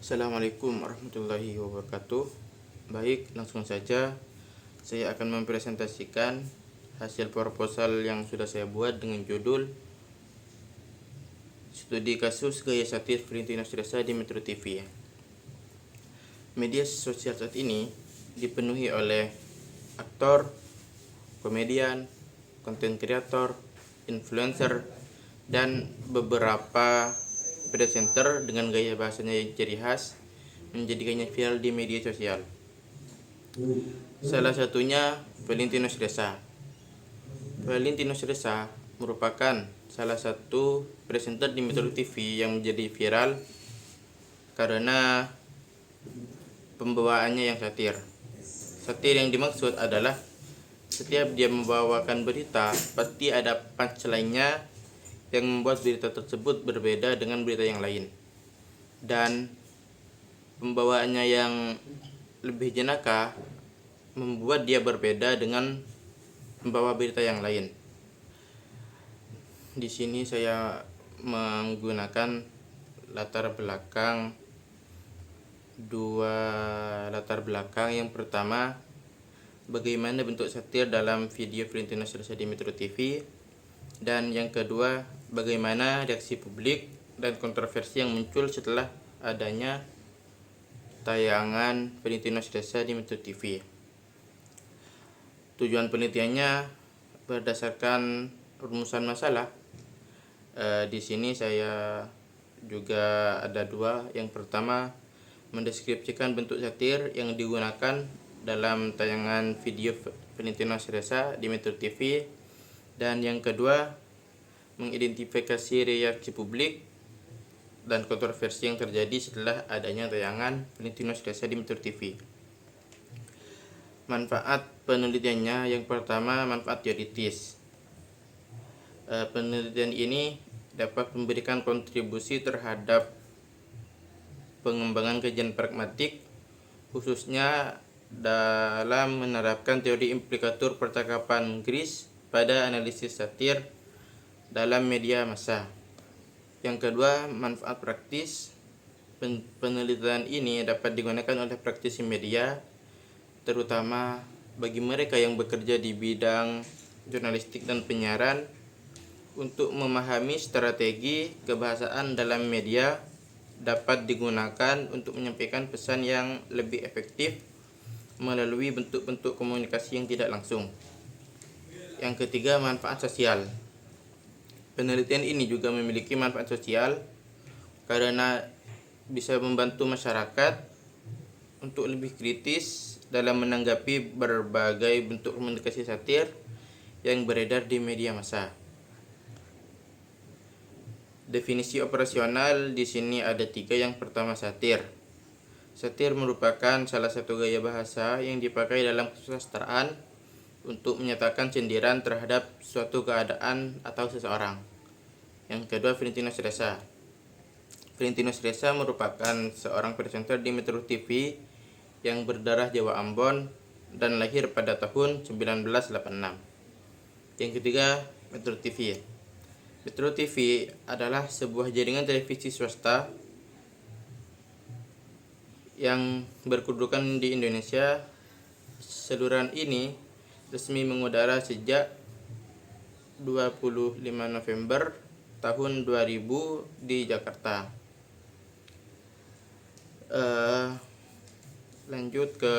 Assalamualaikum warahmatullahi wabarakatuh. Baik, langsung saja saya akan mempresentasikan hasil proposal yang sudah saya buat dengan judul Studi Kasus Gaya Satir Valentino Stresa di Metro TV. Media sosial saat ini dipenuhi oleh aktor, komedian, konten kreator, influencer, dan beberapa presenter dengan gaya bahasanya yang ciri khas menjadikannya viral di media sosial. Salah satunya Valentino Stresa. Valentino Stresa merupakan salah satu presenter di Metro TV yang menjadi viral karena pembawaannya yang satir. Satir yang dimaksud adalah setiap dia membawakan berita, pasti ada punchline-nya yang membuat berita tersebut berbeda dengan berita yang lain. Dan pembawaannya yang lebih jenaka membuat dia berbeda dengan membawa berita yang lain. Di sini saya menggunakan dua latar belakang. Yang pertama, bagaimana bentuk satir dalam video Valentino Stresa di Metro TV, dan yang kedua, bagaimana reaksi publik dan kontroversi yang muncul setelah adanya tayangan Valentino Stresa di Metro TV. Tujuan penelitiannya berdasarkan rumusan masalah. Di sini saya juga ada dua. Yang pertama, mendeskripsikan bentuk satir yang digunakan dalam tayangan video Valentino Stresa di Metro TV, dan yang kedua, mengidentifikasi reaksi publik dan kontroversi yang terjadi setelah adanya tayangan Valentino Stresa di Metro TV. Manfaat penelitiannya, yang pertama, manfaat teoritis. Penelitian ini dapat memberikan kontribusi terhadap pengembangan kajian pragmatik, khususnya dalam menerapkan teori implikatur percakapan Gris pada analisis satir dalam media massa. Yang kedua, manfaat praktis. Penelitian ini dapat digunakan oleh praktisi media, terutama bagi mereka yang bekerja di bidang jurnalistik dan penyiaran, untuk memahami strategi kebahasaan dalam media dapat digunakan untuk menyampaikan pesan yang lebih efektif melalui bentuk-bentuk komunikasi yang tidak langsung. Yang ketiga, manfaat sosial. Penelitian ini juga memiliki manfaat sosial karena bisa membantu masyarakat untuk lebih kritis dalam menanggapi berbagai bentuk komunikasi satir yang beredar di media massa. Definisi operasional di sini ada tiga. Yang pertama, satir. Satir merupakan salah satu gaya bahasa yang dipakai dalam kesusastraan untuk menyatakan sindiran terhadap suatu keadaan atau seseorang. Yang kedua, Valentino Stresa. Valentino Stresa merupakan seorang presenter di Metro TV yang berdarah Jawa Ambon dan lahir pada tahun 1986. Yang ketiga, Metro TV. Metro TV adalah sebuah jaringan televisi swasta yang berkedudukan di Indonesia. Saluran ini resmi mengudara sejak 25 November tahun 2000 di Jakarta. Lanjut ke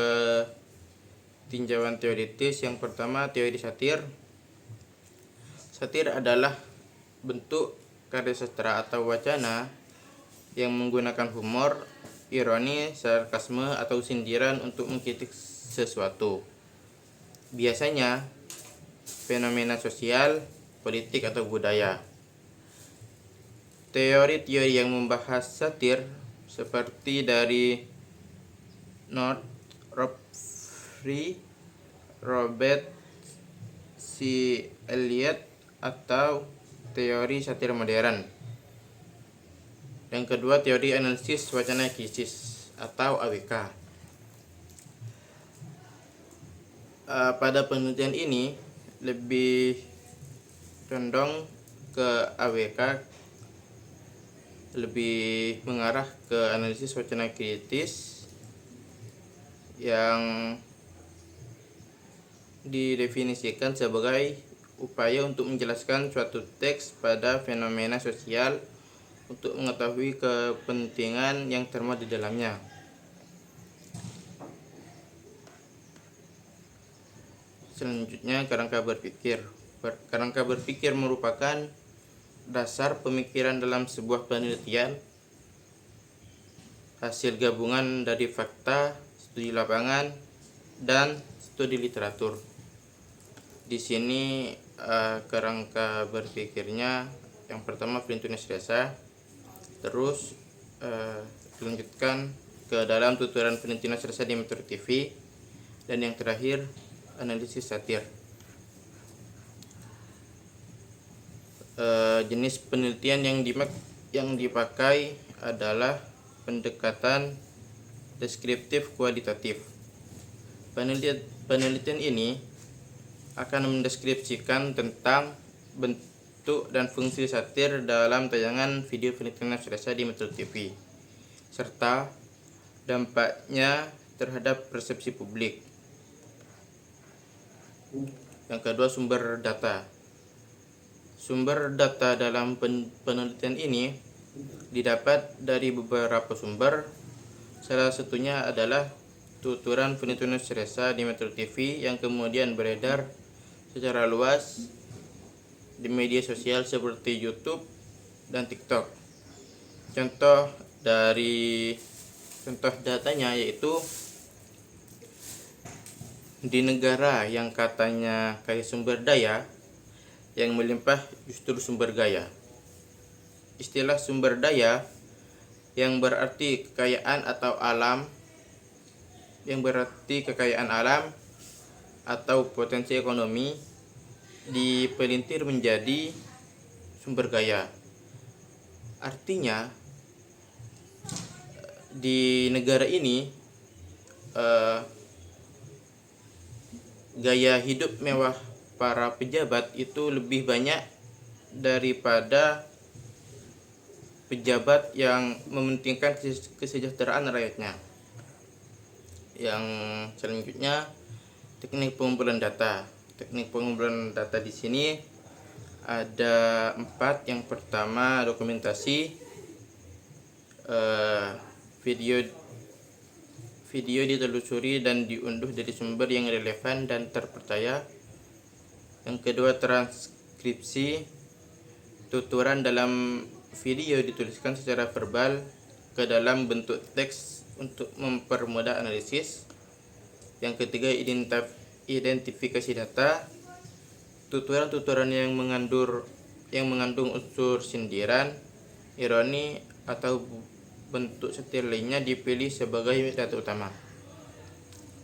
tinjauan teoritis. Yang pertama, teori satir. Satir adalah bentuk karya sastra atau wacana yang menggunakan humor, ironi, sarkasme, atau sindiran untuk mengkritik sesuatu. Biasanya fenomena sosial, politik, atau budaya. Teori-teori yang membahas satir seperti dari Northrop-Frye, Robert C. Eliot, atau teori satir modern. Yang kedua, teori analisis wacana krisis atau AWK. Pada penelitian ini lebih condong ke AWK lebih mengarah ke analisis wacana kritis yang didefinisikan sebagai upaya untuk menjelaskan suatu teks pada fenomena sosial untuk mengetahui kepentingan yang termuat di dalamnya. Selanjutnya, kerangka berpikir. Kerangka berpikir merupakan dasar pemikiran dalam sebuah penelitian, hasil gabungan dari fakta, studi lapangan, dan studi literatur. Di sini kerangka berpikirnya yang pertama Valentinus Resa, terus dilanjutkan ke dalam tuturan Valentinus Resa di Metro TV, dan yang terakhir analisis satir. Jenis penelitian yang dipakai adalah pendekatan deskriptif kualitatif. Penelitian ini akan mendeskripsikan tentang bentuk dan fungsi satir dalam tayangan video Valentinus Resa di Metro TV, serta dampaknya terhadap persepsi publik. Yang kedua, sumber data. Sumber data dalam penelitian ini didapat dari beberapa sumber. Salah satunya adalah tuturan Valentinus Resa di Metro TV yang kemudian beredar secara luas di media sosial seperti YouTube dan TikTok. Contoh datanya yaitu di negara yang katanya kaya sumber daya, yang melimpah justru sumber gaya. Istilah sumber daya yang berarti kekayaan alam atau potensi ekonomi dipelintir menjadi sumber gaya. Artinya di negara ini gaya hidup mewah para pejabat itu lebih banyak daripada pejabat yang mementingkan kesejahteraan rakyatnya. Yang selanjutnya, teknik pengumpulan data. Teknik pengumpulan data di sini ada 4. Yang pertama, dokumentasi. Video ditelusuri dan diunduh dari sumber yang relevan dan terpercaya. Yang kedua, transkripsi. Tuturan dalam video dituliskan secara verbal ke dalam bentuk teks untuk mempermudah analisis. Yang ketiga, identifikasi data. Tuturan-tuturan yang mengandung unsur sindiran, ironi, atau bentuk satir lainnya dipilih sebagai data utama.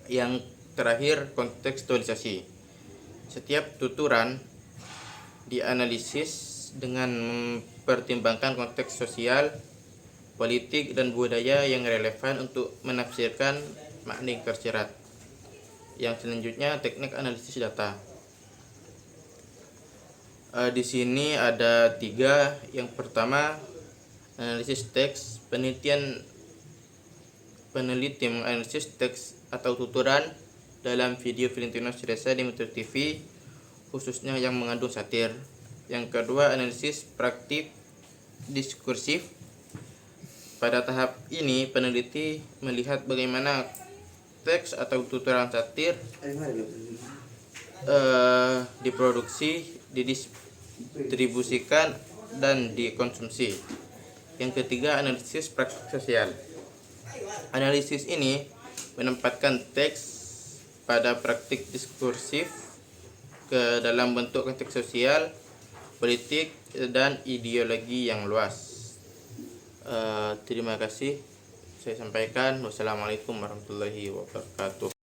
Yang terakhir, kontekstualisasi. Setiap tuturan dianalisis dengan mempertimbangkan konteks sosial, politik, dan budaya yang relevan untuk menafsirkan makna yang tersirat. Yang selanjutnya, teknik analisis data. Di sini ada 3. Yang pertama, analisis teks. Peneliti menganalisis teks atau tuturan dalam video Valentinus Resa di Metro TV, khususnya yang mengandung satir. Yang kedua, analisis praktik diskursif. Pada tahap ini, peneliti melihat bagaimana teks atau tuturan satir diproduksi, didistribusikan, dan dikonsumsi. Yang ketiga, analisis praktik sosial. Analisis ini menempatkan teks pada praktik diskursif ke dalam bentuk konteks sosial, politik, dan ideologi yang luas. Terima kasih saya sampaikan. Wassalamualaikum warahmatullahi wabarakatuh.